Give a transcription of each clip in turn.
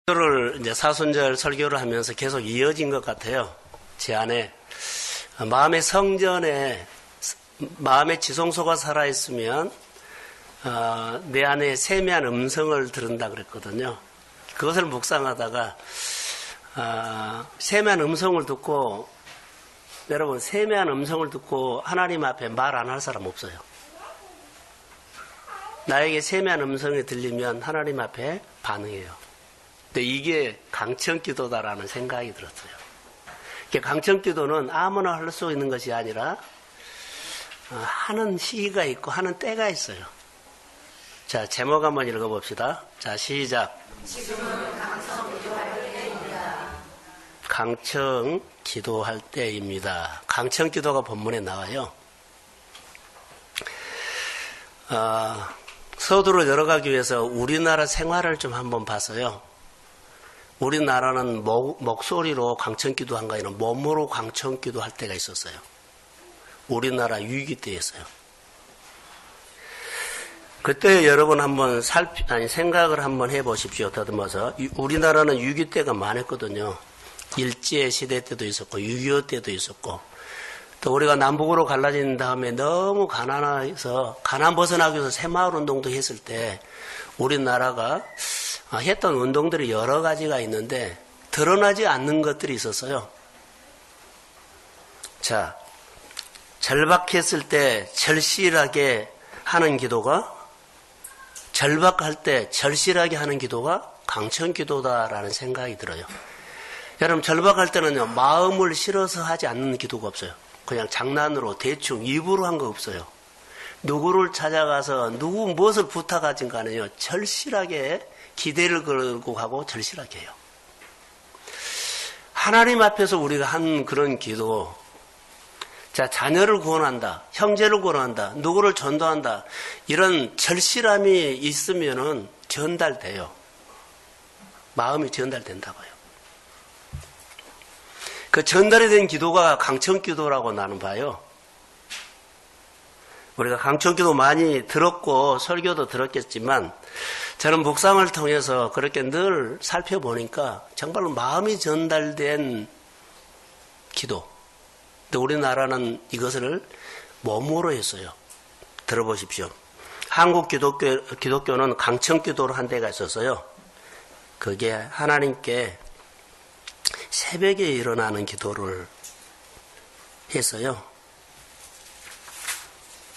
설교를 이제 사순절 설교를 하면서 계속 이어진 것 같아요. 제 안에 마음의 성전에 마음의 지성소가 살아있으면 내 안에 세미한 음성을 들은다 그랬거든요. 그것을 묵상하다가 세미한 음성을 듣고, 여러분, 세미한 음성을 듣고 하나님 앞에 말 안 할 사람 없어요. 나에게 세미한 음성이 들리면 하나님 앞에 반응해요. 근데 이게 강청기도다라는 생각이 들었어요. 강청기도는 아무나 할 수 있는 것이 아니라 하는 시기가 있고 하는 때가 있어요. 자, 제목 한번 읽어봅시다. 자, 시작. 지금은 강청 기도할 때입니다. 강청 기도할 때입니다. 강청 기도가 본문에 나와요. 서두로 열어가기 위해서 우리나라 생활을 좀 한번 봤어요. 우리나라는 목소리로 강청 기도한 거 아니라 몸으로 강청 기도할 때가 있었어요. 우리나라 위기 때였어요. 그때 여러분 한번 생각을 한번 해보십시오. 더듬어서. 우리나라는 위기 때가 많았거든요. 일제 시대 때도 있었고 6.25 때도 있었고, 또 우리가 남북으로 갈라진 다음에 너무 가난해서 가난 벗어나기 위해서 새마을 운동도 했을 때 우리나라가 했던 운동들이 여러 가지가 있는데 드러나지 않는 것들이 있었어요. 자, 절박했을 때 절실하게 하는 기도가, 절박할 때 절실하게 하는 기도가 강청기도다라는 생각이 들어요. 여러분, 절박할 때는요, 마음을 실어서 하지 않는 기도가 없어요. 그냥 장난으로 대충 입으로 한 거 없어요. 누구를 찾아가서 누구 무엇을 부탁하진 간에요, 절실하게 기대를 걸고 가고 절실하게 해요. 하나님 앞에서 우리가 한 그런 기도, 자, 자녀를 구원한다, 형제를 구원한다, 누구를 전도한다, 이런 절실함이 있으면은 전달돼요. 마음이 전달된다고요. 그 전달이 된 기도가 강청기도라고 나는 봐요. 우리가 강청기도 많이 들었고 설교도 들었겠지만 저는 묵상을 통해서 그렇게 늘 살펴보니까 정말로 마음이 전달된 기도. 근데 우리나라는 이것을 몸으로 했어요. 들어보십시오. 한국 기독교는 강청기도를 한 데가 있었어요. 그게 하나님께 새벽에 일어나는 기도를 했어요.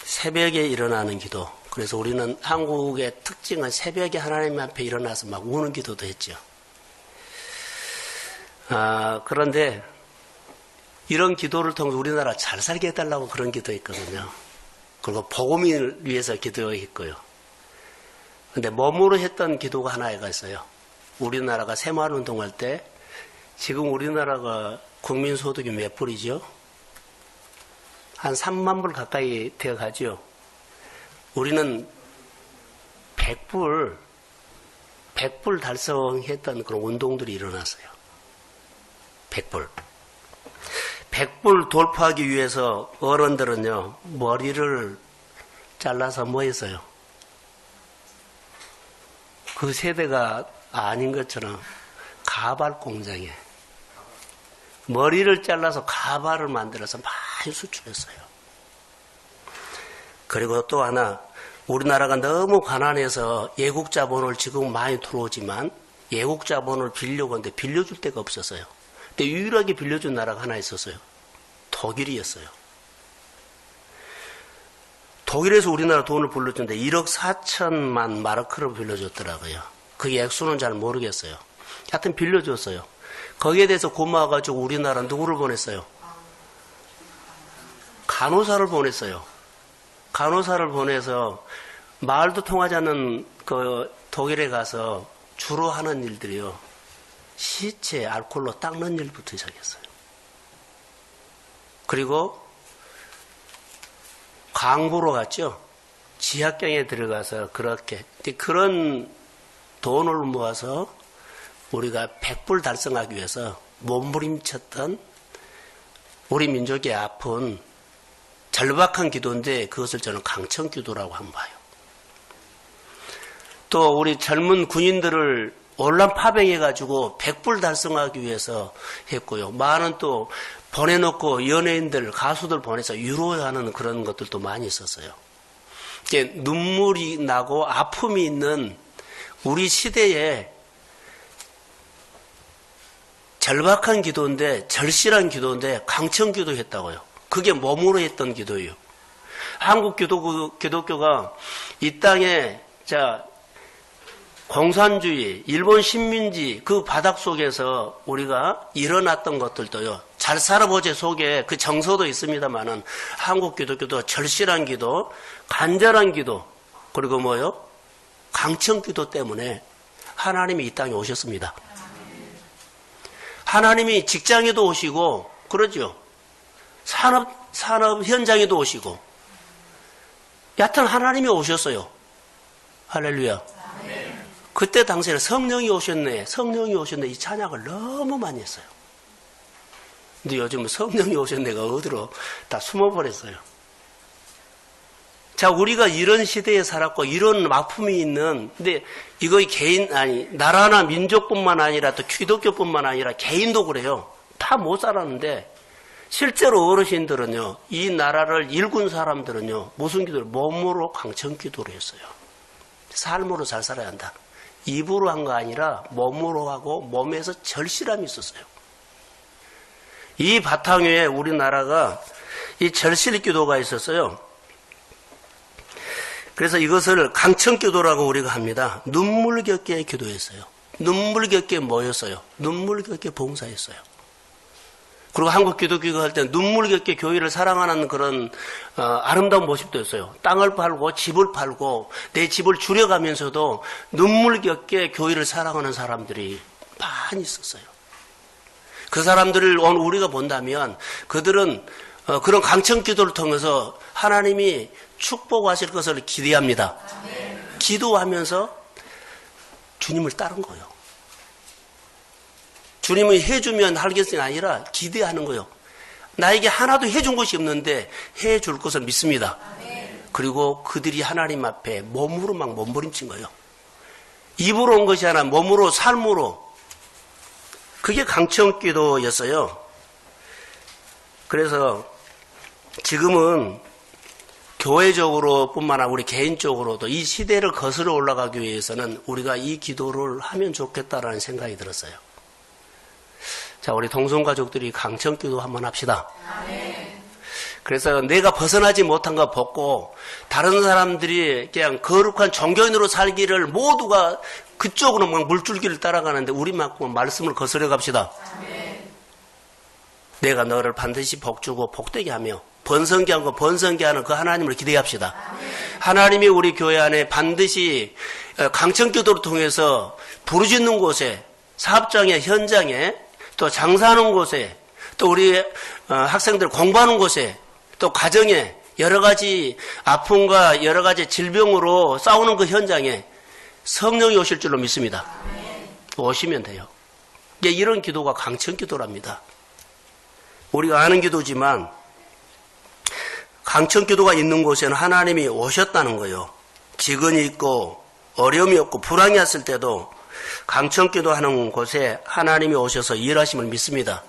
새벽에 일어나는 기도. 그래서 우리는 한국의 특징은 새벽에 하나님 앞에 일어나서 막 우는 기도도 했죠. 그런데 이런 기도를 통해 우리나라 잘 살게 해달라고 그런 기도했거든요. 그리고 복음을 위해서 기도했고요. 근데 몸으로 했던 기도가 하나가 있어요. 우리나라가 새마을 운동할 때, 지금 우리나라가 국민소득이 몇 불이죠? 한 3만 불 가까이 되어 가죠. 우리는 100불 달성했던 그런 운동들이 일어났어요. 100불 돌파하기 위해서 어른들은요, 머리를 잘라서 뭐 했어요? 그 세대가 아닌 것처럼 가발 공장에 머리를 잘라서 가발을 만들어서 많이 수출했어요. 그리고 또 하나, 우리나라가 너무 가난해서 예국 자본을 지금 많이 들어오지만 예국 자본을 빌려고 하는데 빌려줄 데가 없었어요. 근데 유일하게 빌려준 나라가 하나 있었어요. 독일이었어요. 독일에서 우리나라 돈을 빌려줬는데 1억 4천만 마르크를 빌려줬더라고요. 그 액수는 잘 모르겠어요. 하여튼 빌려줬어요. 거기에 대해서 고마워가지고 우리나라 누구를 보냈어요? 간호사를 보냈어요. 간호사를 보내서 말도 통하지 않는 그 독일에 가서 주로 하는 일들이요, 시체 알코올로 닦는 일부터 시작했어요. 그리고 강부로 갔죠. 지하경에 들어가서 그렇게 그런 돈을 모아서 우리가 100불 달성하기 위해서 몸부림쳤던 우리 민족의 아픈 절박한 기도인데, 그것을 저는 강청기도라고 한번 봐요. 또 우리 젊은 군인들을 온라인 파병해가지고 100불 달성하기 위해서 했고요. 많은 또 보내놓고 연예인들, 가수들 보내서 유로하는 그런 것들도 많이 있었어요. 이게 눈물이 나고 아픔이 있는 우리 시대에 절박한 기도인데, 절실한 기도인데 강청 기도했다고요. 그게 몸으로 했던 기도예요. 한국 기독교가 이 땅에 공산주의, 일본 식민지 그 바닥 속에서 우리가 일어났던 것들도요. 잘 살아보제 속에 그 정서도 있습니다만은 한국 기독교도 절실한 기도, 간절한 기도, 그리고 강청 기도 때문에 하나님이 이 땅에 오셨습니다. 하나님이 직장에도 오시고, 그러죠. 산업 현장에도 오시고, 여하튼 하나님이 오셨어요. 할렐루야. 그때 당시에는 성령이 오셨네, 성령이 오셨네, 이 찬양을 너무 많이 했어요. 근데 요즘은 성령이 오셨네가 어디로 다 숨어버렸어요. 자, 우리가 이런 시대에 살았고, 이런 아픔이 있는, 근데 이거 나라나 민족뿐만 아니라 또 기독교뿐만 아니라 개인도 그래요. 다 못 살았는데, 실제로 어르신들은요, 이 나라를 일군 사람들은요, 무슨 기도를? 몸으로 강청 기도를 했어요. 삶으로 잘 살아야 한다. 입으로 한 거 아니라 몸으로 하고 몸에서 절실함이 있었어요. 이 바탕 위에 우리나라가 이 절실 기도가 있었어요. 그래서 이것을 강청 기도라고 우리가 합니다. 눈물겹게 기도했어요. 눈물겹게 모였어요. 눈물겹게 봉사했어요. 그리고 한국 기독교가 할 때 눈물겹게 교회를 사랑하는 그런 아름다운 모습도 있어요. 땅을 팔고 집을 팔고 내 집을 줄여가면서도 눈물겹게 교회를 사랑하는 사람들이 많이 있었어요. 그 사람들을 오늘 우리가 본다면 그들은 그런 강청 기도를 통해서 하나님이 축복하실 것을 기대합니다. 기도하면서 주님을 따른 거예요. 주님이 해주면 하겠이 아니라 기대하는 거예요. 나에게 하나도 해준 것이 없는데 해줄 것을 믿습니다. 그리고 그들이 하나님 앞에 몸으로 막 몸부림친 거예요. 입으로 온 것이 아니라 몸으로, 삶으로. 그게 강청 기도였어요. 그래서 지금은 교회적으로 뿐만 아니라 우리 개인적으로도 이 시대를 거슬러 올라가기 위해서는 우리가 이 기도를 하면 좋겠다라는 생각이 들었어요. 자, 우리 동성가족들이 강청기도 한번 합시다. 그래서 내가 벗어나지 못한 거 벗고 다른 사람들이 그냥 거룩한 종교인으로 살기를 모두가 그쪽으로 막 물줄기를 따라가는데 우리만큼은 말씀을 거스려 갑시다. 내가 너를 반드시 복주고 복되게 하며 번성케 하고 번성케 하는 그 하나님을 기대합시다. 하나님이 우리 교회 안에 반드시 강청기도를 통해서 부르짖는 곳에, 사업장에, 현장에, 또 장사하는 곳에, 또 우리 학생들 공부하는 곳에, 또 가정에 여러 가지 아픔과 여러 가지 질병으로 싸우는 그 현장에 성령이 오실 줄로 믿습니다. 오시면 돼요. 이런 기도가 강청 기도랍니다. 우리가 아는 기도지만 강청 기도가 있는 곳에는 하나님이 오셨다는 거예요. 직언이 있고 어려움이 없고 불황이 왔을 때도 강청 기도하는 곳에 하나님이 오셔서 일하심을 믿습니다.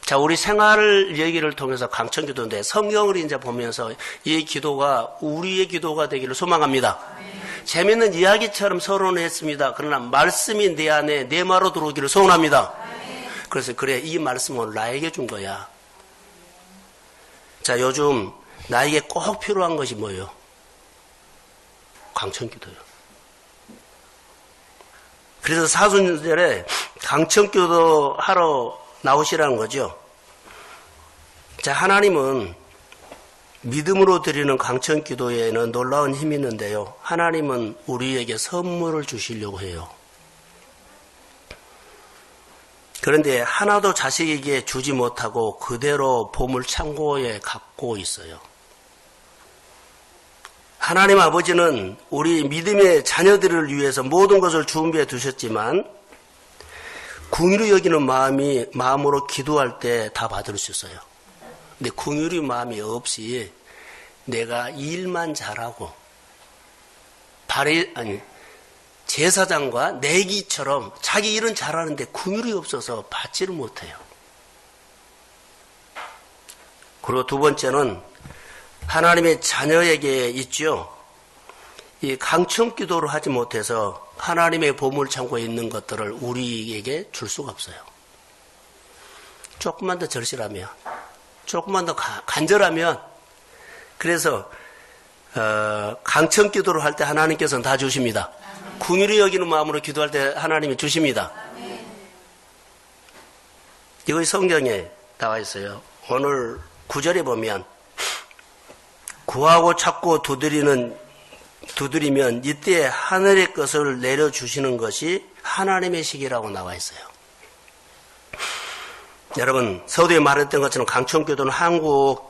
자, 우리 생활 얘기를 통해서 강청 기도인데 성경을 이제 보면서 이 기도가 우리의 기도가 되기를 소망합니다. 재밌는 이야기처럼 서론을 했습니다. 그러나 말씀이 내 안에 내 마로 들어오기를 소원합니다. 그래서 그래, 이 말씀을 나에게 준 거야. 자, 요즘 나에게 꼭 필요한 것이 뭐예요? 강청 기도요. 그래서 사순절에 강청 기도 하러 나오시라는 거죠. 자, 하나님은 믿음으로 드리는 강청 기도에는 놀라운 힘이 있는데요. 하나님은 우리에게 선물을 주시려고 해요. 그런데 하나도 자식에게 주지 못하고 그대로 보물 창고에 갖고 있어요. 하나님 아버지는 우리 믿음의 자녀들을 위해서 모든 것을 준비해 두셨지만 긍휼히 여기는 마음으로 기도할 때 다 받을 수 있어요. 근데 긍휼히 마음이 없이 제사장과 내기처럼 자기 일은 잘하는데 긍휼이 없어서 받지를 못해요. 그리고 두 번째는 하나님의 자녀에게 있죠. 이 강청 기도를 하지 못해서 하나님의 보물창고에 있는 것들을 우리에게 줄 수가 없어요. 조금만 더 절실하면, 조금만 더 간절하면, 그래서 강청 기도를 할 때 하나님께서는 다 주십니다. 긍휼히 여기는 마음으로 기도할 때 하나님이 주십니다. 이것이 성경에 나와 있어요. 오늘 9절에 보면 구하고 찾고 두드리면 이때 하늘의 것을 내려주시는 것이 하나님의 시기라고 나와 있어요. 여러분, 서두에 말했던 것처럼 강청교도는 한국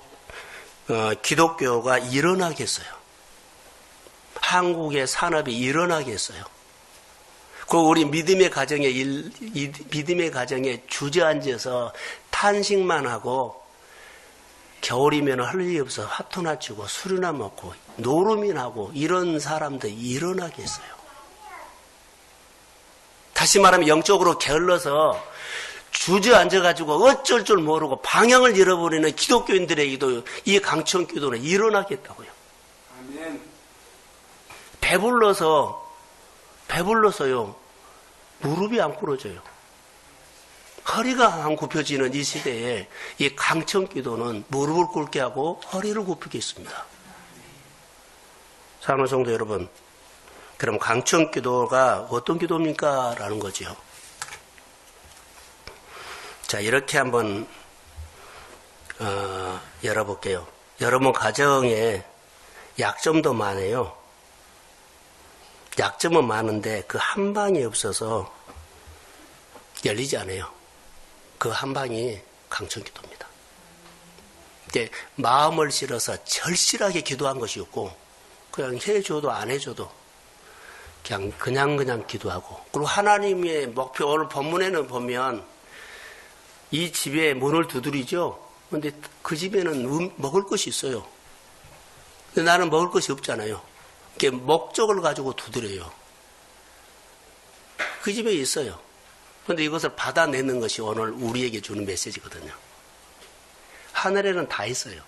기독교가 일어나게 했어요. 한국의 산업이 일어나게 했어요. 그리고 우리 믿음의 가정에 주저앉아서 탄식만 하고 겨울이면 할 일이 없어 화투나 치고 술이나 먹고 노름이나 하고 이런 사람들이 일어나게 했어요. 다시 말하면 영적으로 게을러서 주저앉아가지고 어쩔 줄 모르고 방향을 잃어버리는 기독교인들에게도 이 강청기도는 일어나게 했다고요. 아멘. 배불러서요 무릎이 안 꿇어져요. 허리가 안 굽혀지는 이 시대에 이 강청기도는 무릎을 꿇게 하고 허리를 굽히게 했습니다. 사랑하는 성도 여러분, 그럼 강청기도가 어떤 기도입니까? 라는 거죠. 자, 이렇게 한번 열어볼게요. 여러분 가정에 약점도 많아요. 약점은 많은데 그 한 방이 없어서 열리지 않아요. 그 한 방이 강청기도입니다. 이게 마음을 실어서 절실하게 기도한 것이었고 그냥 해줘도 안 해줘도 그냥 기도하고, 그리고 하나님의 목표, 오늘 본문에는 보면 이 집에 문을 두드리죠. 그런데 그 집에는 먹을 것이 있어요. 근데 나는 먹을 것이 없잖아요. 이렇게 목적을 가지고 두드려요. 그 집에 있어요. 그런데 이것을 받아내는 것이 오늘 우리에게 주는 메시지거든요. 하늘에는 다 있어요.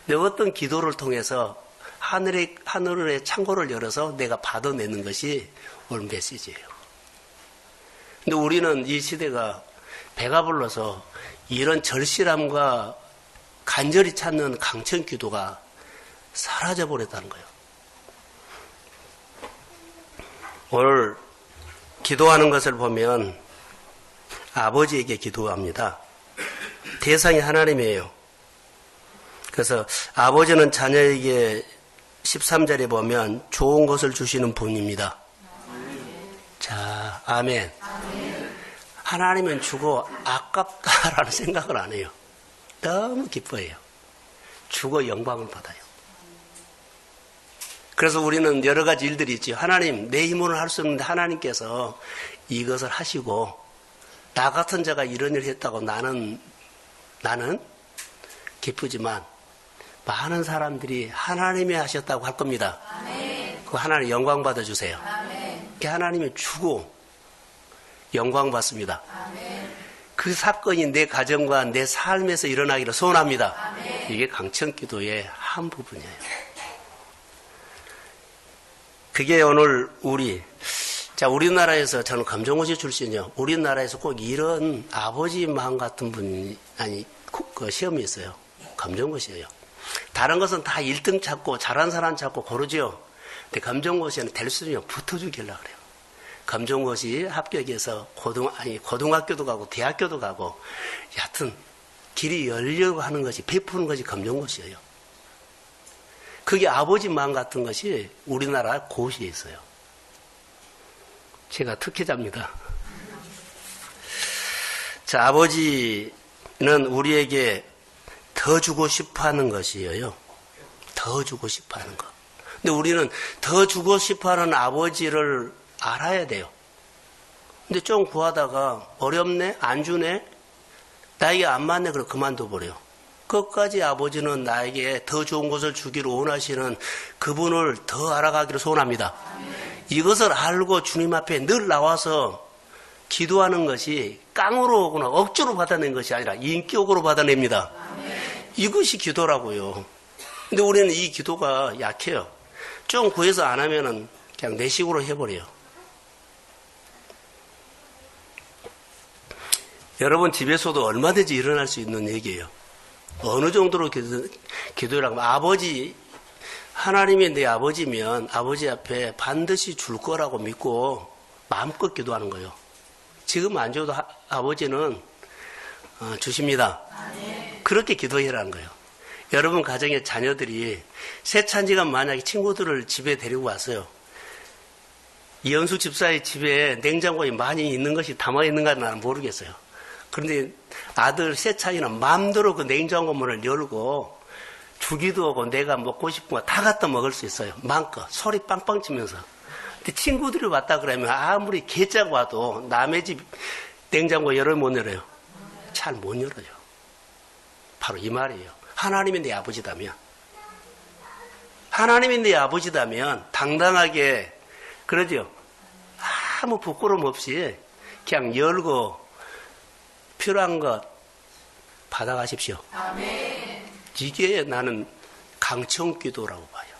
근데 어떤 기도를 통해서 하늘의 창고를 열어서 내가 받아내는 것이 오늘 메시지예요. 근데 우리는 이 시대가 배가 불러서 이런 절실함과 간절히 찾는 강청 기도가 사라져 버렸다는 거예요. 오늘 기도하는 것을 보면 아버지에게 기도합니다. 대상이 하나님이에요. 그래서 아버지는 자녀에게 13절에 보면 좋은 것을 주시는 분입니다. 자, 아멘. 하나님은 주고 아깝다라는 생각을 안 해요. 너무 기뻐해요. 주고 영광을 받아요. 그래서 우리는 여러 가지 일들이 있죠. 하나님, 내 힘으로는 할 수 없는데 하나님께서 이것을 하시고 나 같은 자가 이런 일을 했다고 나는 기쁘지만 많은 사람들이 하나님이 하셨다고 할 겁니다. 그 하나님 영광 받아주세요. 그 하나님이 주고 영광 받습니다. 그 사건이 내 가정과 내 삶에서 일어나기를 소원합니다. 이게 강청기도의 한 부분이에요. 그게 오늘 우리나라에서 저는 검정고시 출신이요. 우리나라에서 꼭 이런 아버지 마음 같은 분이 그 시험이 있어요. 검정고시예요. 다른 것은 다 1등 찾고 잘한 사람 찾고 고르죠. 근데 검정고시는 될 수준이 붙어주기 하려고 그래요. 검정고시 합격해서 고등학교도 가고 대학교도 가고 여하튼 길이 열려고 하는 것이 베푸는 것이 검정고시예요. 그게 아버지 마음 같은 것이 우리나라 고시에 있어요. 제가 특혜자입니다. 자, 아버지는 우리에게 더 주고 싶어 하는 것이에요. 더 주고 싶어 하는 것. 근데 우리는 더 주고 싶어 하는 아버지를 알아야 돼요. 근데 좀 구하다가 어렵네? 안 주네? 나에게 안 맞네? 그럼 그만둬 버려요. 끝까지 아버지는 나에게 더 좋은 것을 주기를 원하시는 그분을 더 알아가기를 소원합니다. 이것을 알고 주님 앞에 늘 나와서 기도하는 것이 깡으로 오거나 억지로 받아낸 것이 아니라 인격으로 받아냅니다. 이것이 기도라고요. 근데 우리는 이 기도가 약해요. 좀 구해서 안 하면은 그냥 내 식으로 해버려요. 여러분 집에서도 얼마든지 일어날 수 있는 얘기예요. 어느 정도로 기도라고 하면 아버지, 하나님이 내 아버지면 아버지 앞에 반드시 줄 거라고 믿고 마음껏 기도하는 거예요. 지금 안 줘도 아버지는 주십니다. 그렇게 기도해라는 거예요. 여러분 가정의 자녀들이 새찬지가 만약에 친구들을 집에 데리고 왔어요. 이현숙 집사의 집에 냉장고에 많이 있는 것이 담아있는가 나는 모르겠어요. 그런데 아들 새찬이는 마음대로 그 냉장고 문을 열고 주기도 하고 내가 먹고 싶은 거 다 갖다 먹을 수 있어요. 마음껏 소리 빵빵 치면서. 근데 친구들이 왔다 그러면 아무리 개짝 와도 남의 집 냉장고 열을 못 열어요. 잘 못 열어요. 바로 이 말이에요. 하나님이 내 아버지다면, 하나님이 내 아버지다면 당당하게 그러죠. 아무 부끄러움 없이 그냥 열고 필요한 것 받아가십시오. 아멘. 이게 나는 강청기도라고 봐요.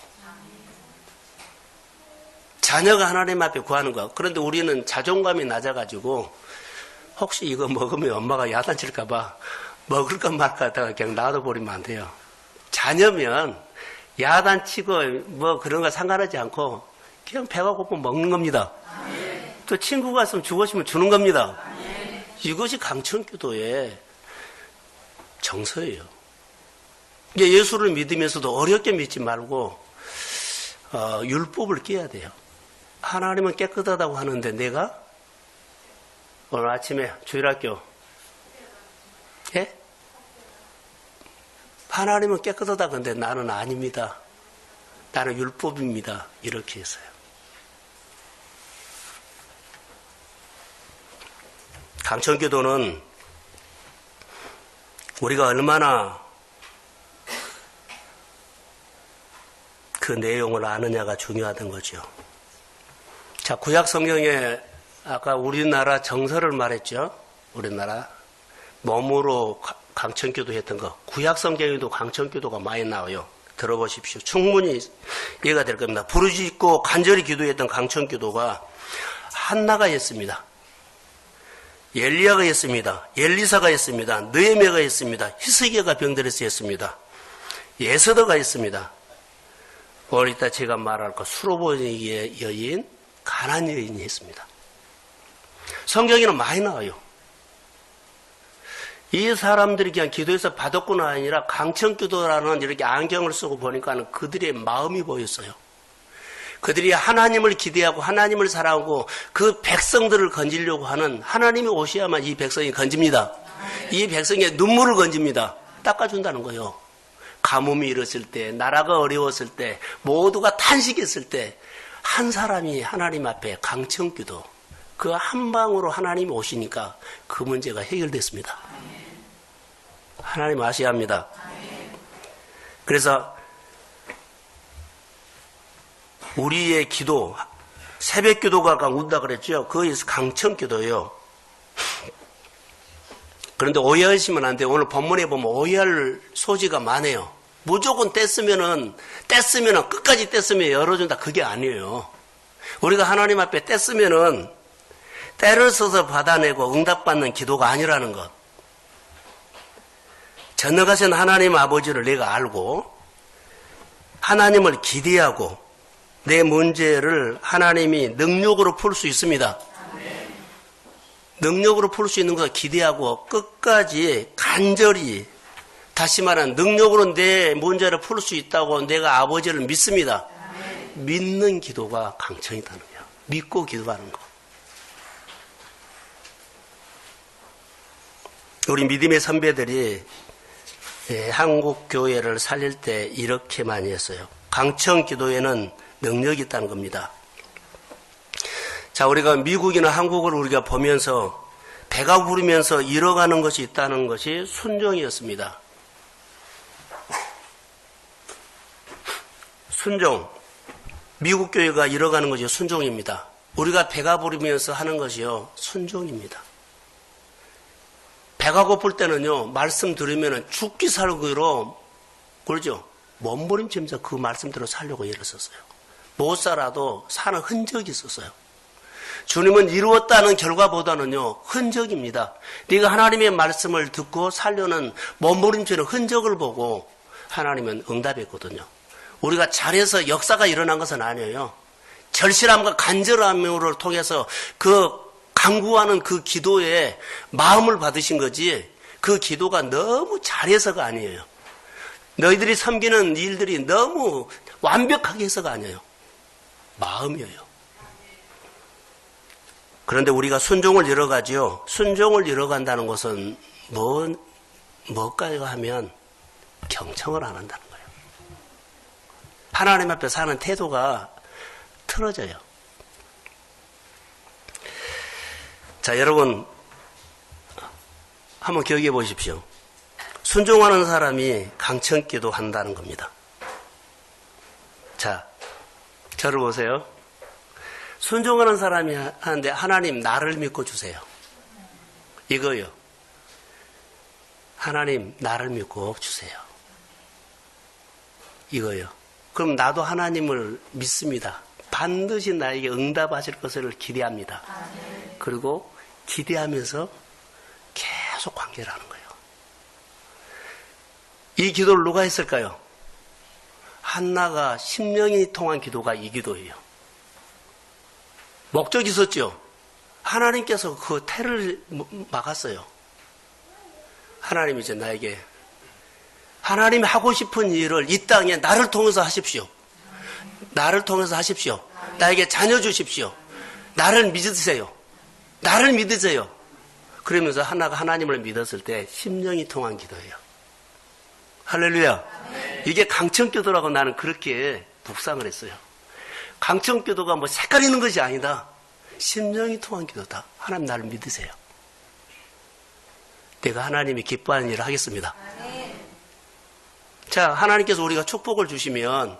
자녀가 하나님 앞에 구하는 거. 그런데 우리는 자존감이 낮아가지고 혹시 이거 먹으면 엄마가 야단칠까봐 먹을까 말까 하다가 그냥 놔둬버리면 안 돼요. 자녀면 야단치고 뭐 그런 거 상관하지 않고 그냥 배가 고프면 먹는 겁니다. 또 친구가 있으면 주고 싶으면 주는 겁니다. 이것이 강청기도의 정서예요. 예수를 믿으면서도 어렵게 믿지 말고 율법을 깨야 돼요. 하나님은 깨끗하다고 하는데 내가 오늘 아침에 주일학교 하나님은 깨끗하다 근데 나는 아닙니다. 나는 율법입니다. 이렇게 했어요. 강청기도는 우리가 얼마나 그 내용을 아느냐가 중요하던 거죠. 자, 구약 성경에 아까 우리나라 정서를 말했죠. 우리나라 몸으로 강청기도 했던 거. 구약 성경에도 강청기도가 많이 나와요. 들어보십시오. 충분히 이해가 될 겁니다. 부르짖고 간절히 기도했던 강청기도가 한나가 했습니다. 엘리야가 했습니다. 엘리사가 했습니다. 느헤미야가 했습니다. 히스기야가 병들어서 했습니다. 예서더가 했습니다. 오늘 이따 제가 말할 거 수로보니의 여인, 가나안 여인이 했습니다. 성경에는 많이 나와요. 이 사람들이 그냥 기도해서 받았구나 아니라 강청기도라는 이렇게 안경을 쓰고 보니까 그들의 마음이 보였어요. 그들이 하나님을 기대하고 하나님을 사랑하고 그 백성들을 건지려고 하는 하나님이 오셔야만 이 백성이 건집니다. 이 백성의 눈물을 건집니다. 닦아준다는 거예요. 가뭄이 일었을 때, 나라가 어려웠을 때, 모두가 탄식했을 때 한 사람이 하나님 앞에 강청기도 그 한 방으로 하나님이 오시니까 그 문제가 해결됐습니다. 하나님 아셔야 합니다. 그래서 우리의 기도, 새벽 기도가 운다 그랬죠. 그게 강청기도예요. 그런데 오해하시면 안 돼요. 오늘 본문에 보면 오해할 소지가 많아요. 무조건 뗐으면 끝까지 뗐으면 열어준다. 그게 아니에요. 우리가 하나님 앞에 뗐으면은 때를 써서 받아내고 응답받는 기도가 아니라는 것. 전능하신 하나님 아버지를 내가 알고 하나님을 기대하고 내 문제를 하나님이 능력으로 풀 수 있습니다. 능력으로 풀 수 있는 것을 기대하고 끝까지 간절히 다시 말하면 능력으로 내 문제를 풀 수 있다고 내가 아버지를 믿습니다. 믿는 기도가 강청이다는 거예요. 믿고 기도하는 거. 우리 믿음의 선배들이 한국 교회를 살릴 때 이렇게 많이 했어요. 강청 기도에는 능력이 있다는 겁니다. 자, 우리가 미국이나 한국을 우리가 보면서 배가 부르면서 잃어가는 것이 있다는 것이 순종이었습니다. 순종. 미국 교회가 이뤄가는 것이 순종입니다. 우리가 배가 부르면서 하는 것이요, 순종입니다. 배가 고플 때는요, 말씀 들으면 죽기 살기로, 그러죠? 몸부림치면서 그 말씀대로 살려고 애를 썼어요. 못 살아도 사는 흔적이 있었어요. 주님은 이루었다는 결과보다는요, 흔적입니다. 네가 하나님의 말씀을 듣고 살려는 몸부림치는 흔적을 보고 하나님은 응답했거든요. 우리가 잘해서 역사가 일어난 것은 아니에요. 절실함과 간절함으로 통해서 그 간구하는 그 기도에 마음을 받으신 거지, 그 기도가 너무 잘해서가 아니에요. 너희들이 섬기는 일들이 너무 완벽하게 해서가 아니에요. 마음이에요. 그런데 우리가 순종을 이뤄가지요. 순종을 이뤄간다는 것은 뭘까요 하면 경청을 안 한다는 거예요. 하나님 앞에 사는 태도가 틀어져요. 자, 여러분 한번 기억해 보십시오. 순종하는 사람이 강청기도 한다는 겁니다. 자, 저를 보세요. 순종하는 사람이 하는데 하나님 나를 믿고 주세요. 이거요. 하나님 나를 믿고 주세요. 이거요. 그럼 나도 하나님을 믿습니다. 반드시 나에게 응답하실 것을 기대합니다. 그리고 기대하면서 계속 관계를 하는 거예요. 이 기도를 누가 했을까요? 한나가 10년이 통한 기도가 이 기도예요. 목적이 있었죠. 하나님께서 그 태를 막았어요. 하나님이 이제 나에게 하나님이 하고 싶은 일을 이 땅에 나를 통해서 하십시오. 나를 통해서 하십시오. 나에게 자녀 주십시오. 나를 믿으세요. 나를 믿으세요. 그러면서 하나가 하나님을 믿었을 때 10년이 통한 기도예요. 할렐루야. 이게 강청기도라고 나는 그렇게 묵상을 했어요. 강청기도가 뭐 색깔 있는 것이 아니다. 10년이 통한 기도다. 하나님 나를 믿으세요. 내가 하나님이 기뻐하는 일을 하겠습니다. 자, 하나님께서 우리가 축복을 주시면,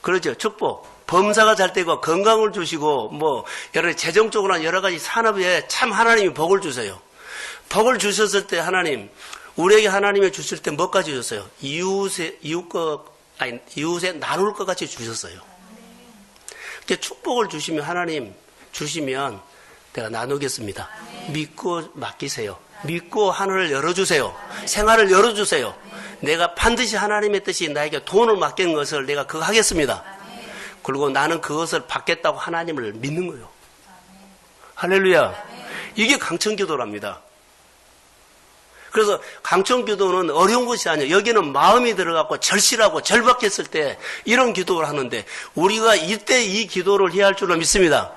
그러죠. 축복. 범사가 잘 되고 건강을 주시고 뭐 여러 재정적으로나 여러 가지 산업에 참 하나님이 복을 주세요. 복을 주셨을 때 하나님, 우리에게 하나님이 주실 때 뭐까지 주셨어요? 이웃에 나눌 것 같이 주셨어요. 축복을 주시면 하나님 주시면 내가 나누겠습니다. 믿고 맡기세요. 믿고 하늘을 열어주세요. 생활을 열어주세요. 내가 반드시 하나님의 뜻이 나에게 돈을 맡기는 것을 내가 그거 하겠습니다. 그리고 나는 그것을 받겠다고 하나님을 믿는 거예요. 할렐루야. 이게 강청기도랍니다. 그래서 강청기도는 어려운 것이 아니에요. 여기는 마음이 들어가고 절실하고 절박했을 때 이런 기도를 하는데 우리가 이때 이 기도를 해야 할 줄로 믿습니다.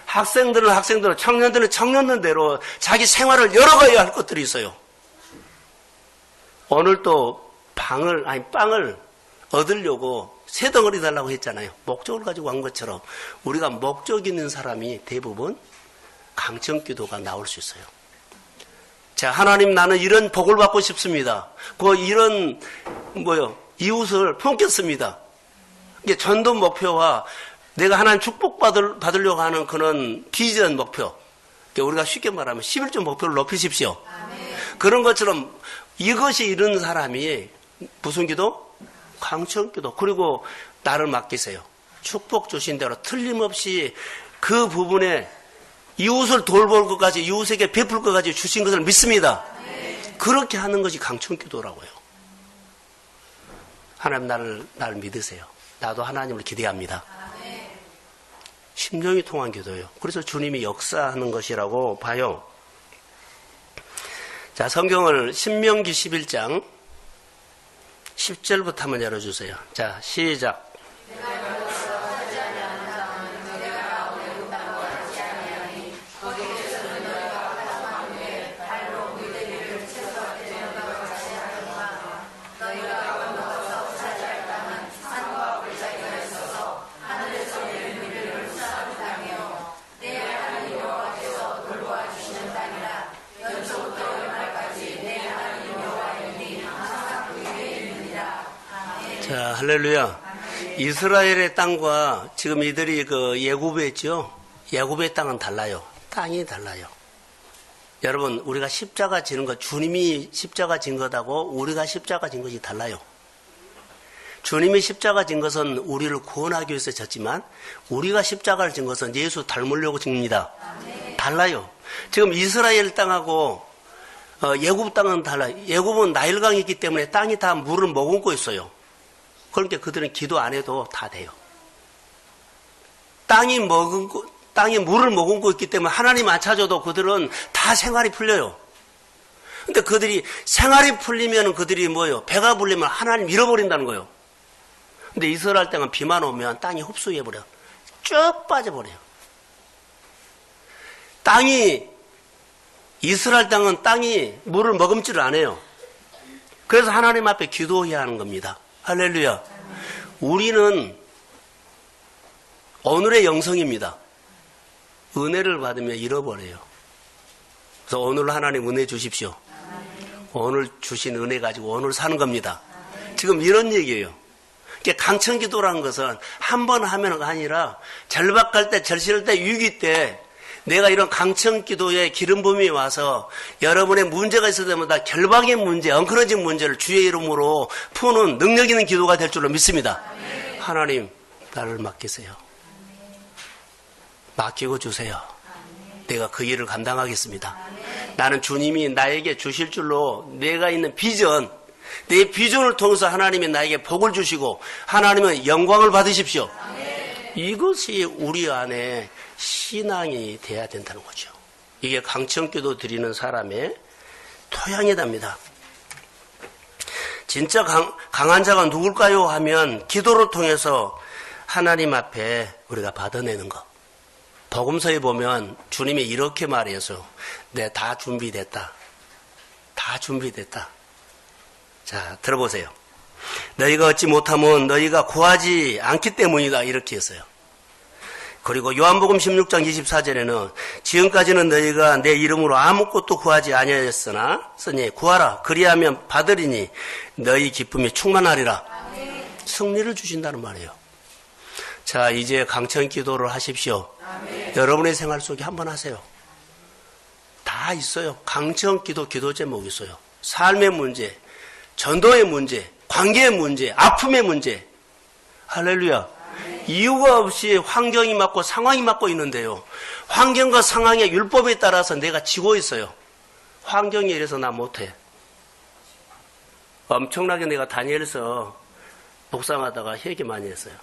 학생들은 청년들은 청년들대로 자기 생활을 열어가야 할 것들이 있어요. 오늘 또 빵을 얻으려고 새 덩어리 달라고 했잖아요. 목적을 가지고 간 것처럼 우리가 목적 있는 사람이 대부분 강청기도가 나올 수 있어요. 자, 하나님 나는 이런 복을 받고 싶습니다. 이런 이웃을 품겠습니다. 이게 전도 목표와 내가 하나님 축복받으려고 하는 그런 비전 목표. 우리가 쉽게 말하면 11조 목표를 높이십시오. 그런 것처럼 이것이 이런 사람이 무슨 기도? 강청기도. 그리고 나를 맡기세요. 축복 주신 대로 틀림없이 그 부분에 이웃을 돌볼 것까지, 이웃에게 베풀 것까지 주신 것을 믿습니다. 그렇게 하는 것이 강청기도라고요. 하나님 나를 믿으세요. 나도 하나님을 기대합니다. 10년이 통한 기도예요. 그래서 주님이 역사하는 것이라고 봐요. 자, 성경을 신명기 11장 10절부터 한번 열어주세요. 자, 시작. 자, 할렐루야. 이스라엘의 땅과 지금 이들이 그 예굽에 있죠. 예굽의 땅은 달라요. 땅이 달라요. 여러분, 우리가 십자가 지는 것, 주님이 십자가 진 것하고 우리가 십자가 진 것이 달라요. 주님이 십자가 진 것은 우리를 구원하기 위해서 졌지만 우리가 십자가를 진 것은 예수 닮으려고 집니다. 달라요. 지금 이스라엘 땅하고 예굽 땅은 달라요. 예굽은 나일강이 있기 때문에 땅이 다 물을 머금고 있어요. 그러니까 그들은 기도 안 해도 다 돼요. 땅이 물을 머금고 있기 때문에 하나님 안 찾아도 그들은 다 생활이 풀려요. 근데 그들이 생활이 풀리면 그들이 뭐예요? 배가 불리면 하나님 잃어버린다는 거예요. 근데 이스라엘 땅은 비만 오면 땅이 흡수해버려. 쭉 빠져버려요. 이스라엘 땅은 땅이 물을 머금지를 않아요. 그래서 하나님 앞에 기도해야 하는 겁니다. 할렐루야. 우리는 오늘의 영성입니다. 은혜를 받으면 잃어버려요. 그래서 오늘 하나님 은혜 주십시오. 오늘 주신 은혜 가지고 오늘 사는 겁니다. 지금 이런 얘기예요. 강청기도라는 것은 한 번 하면은 아니라 절박할 때, 절실할 때, 위기 때 내가 이런 강청기도의 기름 부음이 와서 여러분의 문제가 있을 때마다 결박의 문제, 엉클어진 문제를 주의 이름으로 푸는 능력 있는 기도가 될 줄로 믿습니다. 하나님, 나를 맡기세요. 맡기고 주세요. 내가 그 일을 감당하겠습니다. 나는 주님이 나에게 주실 줄로 내가 있는 비전, 내 비전을 통해서 하나님이 나에게 복을 주시고 하나님은 영광을 받으십시오. 이것이 우리 안에 신앙이 돼야 된다는 거죠. 이게 강청기도 드리는 사람의 토양이답니다. 진짜 강한 자가 누굴까요? 하면 기도를 통해서 하나님 앞에 우리가 받아내는 것. 복음서에 보면 주님이 이렇게 말해서 내 다 준비됐다. 다 준비됐다. 자, 들어보세요. 너희가 얻지 못하면 너희가 구하지 않기 때문이다. 이렇게 했어요. 그리고 요한복음 16장 24절에는 지금까지는 너희가 내 이름으로 아무것도 구하지 아니하였으나 쓰니 구하라. 그리하면 받으리니 너희 기쁨이 충만하리라. 승리를 주신다는 말이에요. 자, 이제 강청 기도를 하십시오. 여러분의 생활 속에 한번 하세요. 다 있어요. 강청 기도 제목이 있어요. 삶의 문제, 전도의 문제, 관계의 문제, 아픔의 문제. 할렐루야. 이유가 없이 환경이 맞고 상황이 맞고 있는데요. 환경과 상황의 율법에 따라서 내가 지고 있어요. 환경이 이래서 나 못해. 엄청나게 내가 다니엘서 묵상하다가 회개 많이 했어요.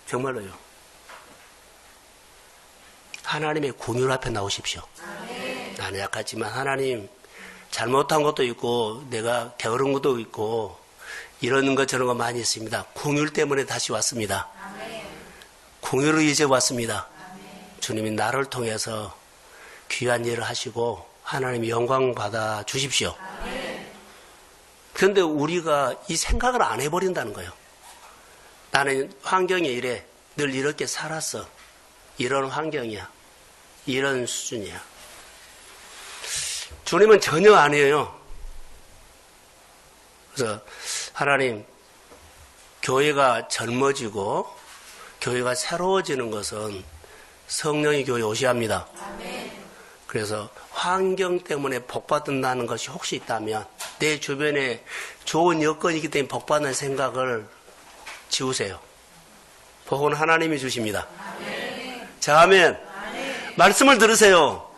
정말로요. 하나님의 공율 앞에 나오십시오. 나는 약하지만 하나님 잘못한 것도 있고 내가 게으른 것도 있고 이런 것 저런 거 많이 있습니다. 공율 때문에 다시 왔습니다. 공율을 이제 왔습니다. 주님이 나를 통해서 귀한 일을 하시고 하나님 영광 받아 주십시오. 그런데 우리가 이 생각을 안 해버린다는 거예요. 나는 환경이 이래. 늘 이렇게 살았어. 이런 환경이야. 이런 수준이야. 주님은 전혀 아니에요. 그래서 하나님, 교회가 젊어지고 교회가 새로워지는 것은 성령이 교회 오셔야 합니다. 그래서 환경 때문에 복받는다는 것이 혹시 있다면 내 주변에 좋은 여건이기 때문에 복받는 생각을 지우세요. 복은 하나님이 주십니다. 자, 아멘. 말씀을 들으세요.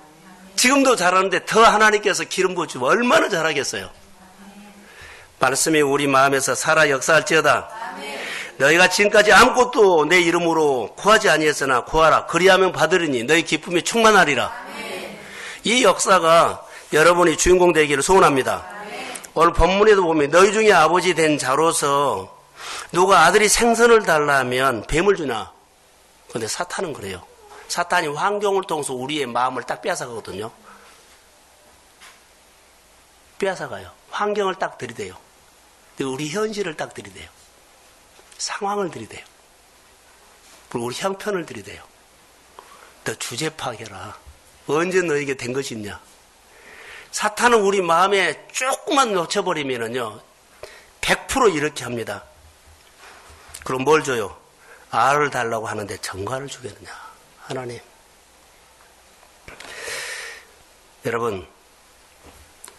지금도 잘하는데 더 하나님께서 기름 부어주면 얼마나 잘하겠어요. 말씀이 우리 마음에서 살아 역사할지어다. 너희가 지금까지 아무것도 내 이름으로 구하지 아니했으나 구하라. 그리하면 받으리니 너희 기쁨이 충만하리라. 이 역사가 여러분이 주인공 되기를 소원합니다. 오늘 본문에도 보면 너희 중에 아버지 된 자로서 누가 아들이 생선을 달라 하면 뱀을 주나? 그런데 사탄은 그래요. 사탄이 환경을 통해서 우리의 마음을 딱 빼앗아가거든요. 빼앗아가요. 환경을 딱 들이대요. 우리 현실을 딱 들이대요. 상황을 들이대요. 그리고 우리 형편을 들이대요. 너 주제 파악해라. 언제 너에게 된 것이 있냐? 사탄은 우리 마음에 조금만 놓쳐버리면은요, 100% 이렇게 합니다. 그럼 뭘 줘요? 알을 달라고 하는데 정관을 주겠느냐? 하나님. 여러분,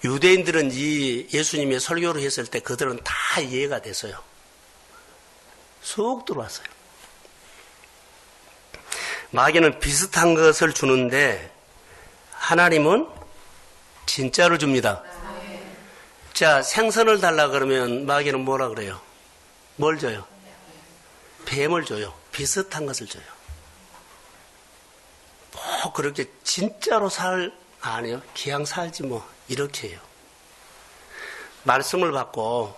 유대인들은 이 예수님의 설교를 했을 때 그들은 다 이해가 됐어요. 쏙 들어왔어요. 마귀는 비슷한 것을 주는데 하나님은 진짜로 줍니다. 자, 생선을 달라 그러면 마귀는 뭐라 그래요? 뭘 줘요? 뱀을 줘요. 비슷한 것을 줘요. 뭐 그렇게 진짜로 아니요. 기양 살지 뭐 이렇게 해요. 말씀을 받고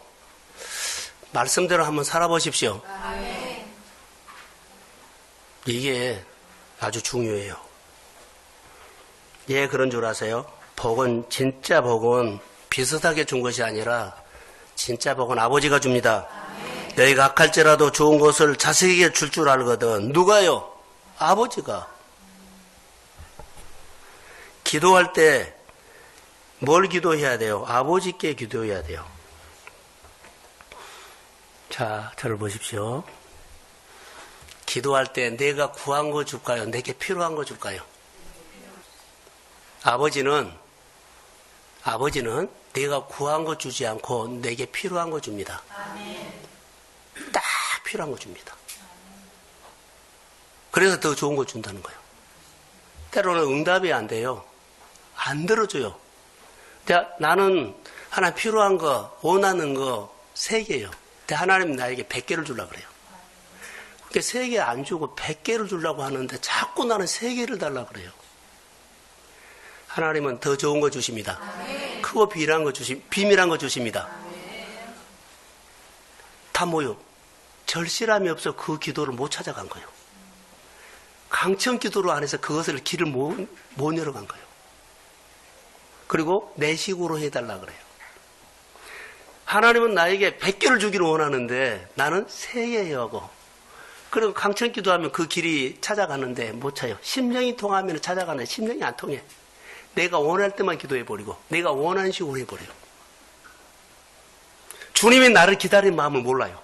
말씀대로 한번 살아보십시오. 이게 아주 중요해요. 예, 그런 줄 아세요? 복은, 진짜 복은 비슷하게 준 것이 아니라 진짜 복은 아버지가 줍니다. 너희가 악할지라도 좋은 것을 자식에게 줄 줄 알거든. 누가요? 아버지가. 기도할 때 뭘 기도해야 돼요? 아버지께 기도해야 돼요. 자, 저를 보십시오. 기도할 때 내가 구한 거 줄까요? 내게 필요한 거 줄까요? 아버지는 내가 구한 거 주지 않고 내게 필요한 거 줍니다. 딱 필요한 거 줍니다. 그래서 더 좋은 거 준다는 거예요. 때로는 응답이 안 돼요. 안 들어줘요. 나는 하나 필요한 거, 원하는 거 3개예요. 근데 하나님 나에게 100개를 주려고 그래요. 그러니까 3개 안 주고 100개를 주려고 하는데 자꾸 나는 3개를 달라고 그래요. 하나님은 더 좋은 거 주십니다. 크고 비밀한 거 주십니다. 다 뭐요? 절실함이 없어 그 기도를 못 찾아간 거예요. 강청 기도로 안 해서 그것을 길을 못 열어간 거예요. 그리고 내 식으로 해달라 그래요. 하나님은 나에게 100개를 주기를 원하는데 나는 3개 하고 그리고 강청 기도하면 그 길이 찾아가는데 못 찾아요. 심령이 통하면 찾아가는데 심령이 안 통해. 내가 원할 때만 기도해버리고 내가 원하는 식으로 해버려요. 주님이 나를 기다리는 마음을 몰라요.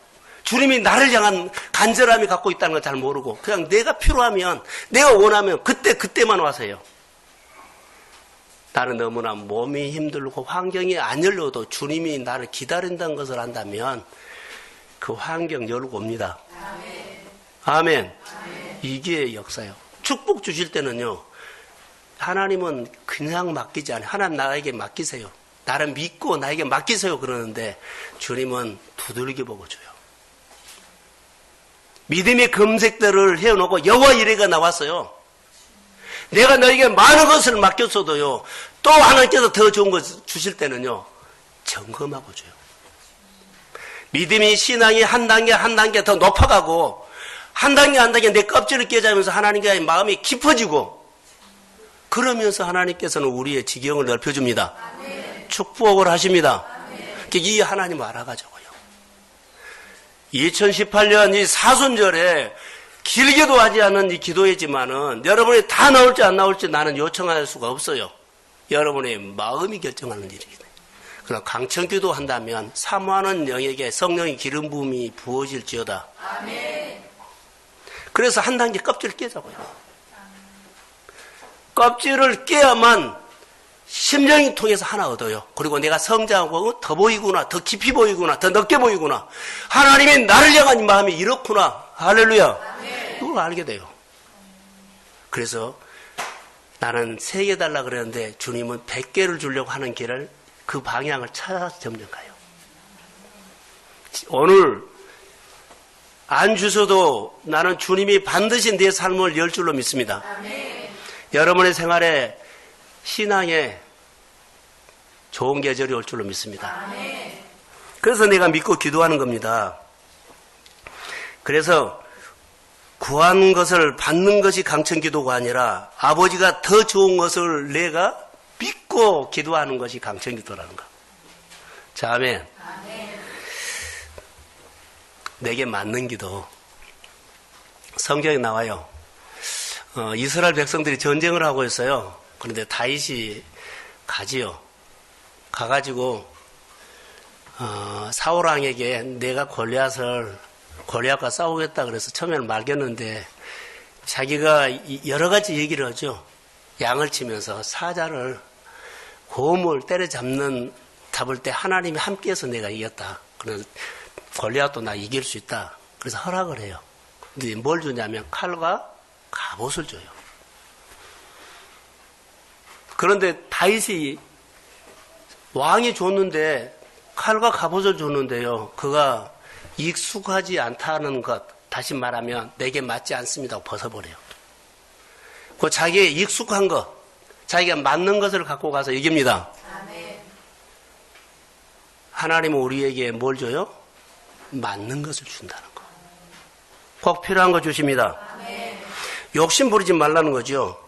주님이 나를 향한 간절함이 갖고 있다는 걸 잘 모르고 그냥 내가 필요하면 내가 원하면 그때만 와서 해요. 나는 너무나 몸이 힘들고 환경이 안 열려도 주님이 나를 기다린다는 것을 안다면 그 환경 열고 옵니다. 아멘. 이게 역사예요. 축복 주실 때는요. 하나님은 그냥 맡기지 않아요. 하나님 나에게 맡기세요. 나를 믿고 나에게 맡기세요 그러는데 주님은 두들겨 보고 줘요. 믿음의 금색들을 해놓고 여호와 이레가 나왔어요. 내가 너에게 많은 것을 맡겼어도요. 또 하나님께서 더 좋은 것 주실 때는요. 점검하고 줘요. 믿음이 신앙이 한 단계 더 높아가고 한 단계 내 껍질을 깨자면서 하나님과의 마음이 깊어지고 그러면서 하나님께서는 우리의 지경을 넓혀줍니다. 축복을 하십니다. 이 하나님 알아가지고요. 2018년 이 사순절에 길게도 하지 않은 이 기도이지만은 여러분이 다 나올지 안 나올지 나는 요청할 수가 없어요. 여러분의 마음이 결정하는 일이거든요. 그러나 강청기도 한다면 사모하는 영에게 성령의 기름 부음이 부어질지어다. 그래서 한 단계 껍질을 깨자고요. 껍질을 깨야만 심령이 통해서 하나 얻어요. 그리고 내가 성장하고 더 보이구나, 더 깊이 보이구나, 더 넓게 보이구나. 하나님이 나를 향한 마음이 이렇구나. 할렐루야. 그걸 알게 돼요. 그래서 나는 3개 달라 그랬는데 주님은 100개를 주려고 하는 길을 그 방향을 찾아서 점점 가요. 오늘 안 주셔도 나는 주님이 반드시 내 삶을 열 줄로 믿습니다. 여러분의 생활에 신앙에 좋은 계절이 올 줄로 믿습니다. 그래서 내가 믿고 기도하는 겁니다. 그래서 구한 것을 받는 것이 강청기도가 아니라 아버지가 더 좋은 것을 내가 믿고 기도하는 것이 강청기도라는 거. 자, 아멘. 내게 맞는 기도. 성경에 나와요. 이스라엘 백성들이 전쟁을 하고 있어요. 그런데 다윗이 가지요. 가가지고 사울 왕에게 내가 골리앗을 골리앗과 싸우겠다 그래서 처음에는 말겼는데 자기가 여러 가지 얘기를 하죠. 양을 치면서 사자를 곰을 때려잡는 잡을 때 하나님이 함께해서 내가 이겼다. 그래서 골리앗도 나 이길 수 있다. 그래서 허락을 해요. 근데 뭘 주냐면 칼과 갑옷을 줘요. 그런데 다윗이 왕이 줬는데 칼과 갑옷을 줬는데요. 그가 익숙하지 않다는 것, 다시 말하면 내게 맞지 않습니다 하고 벗어버려요. 그 자기의 익숙한 것, 자기가 맞는 것을 갖고 가서 이깁니다. 아멘. 하나님은 우리에게 뭘 줘요? 맞는 것을 준다는 거. 꼭 필요한 거 주십니다. 아멘. 욕심 부리지 말라는 거죠.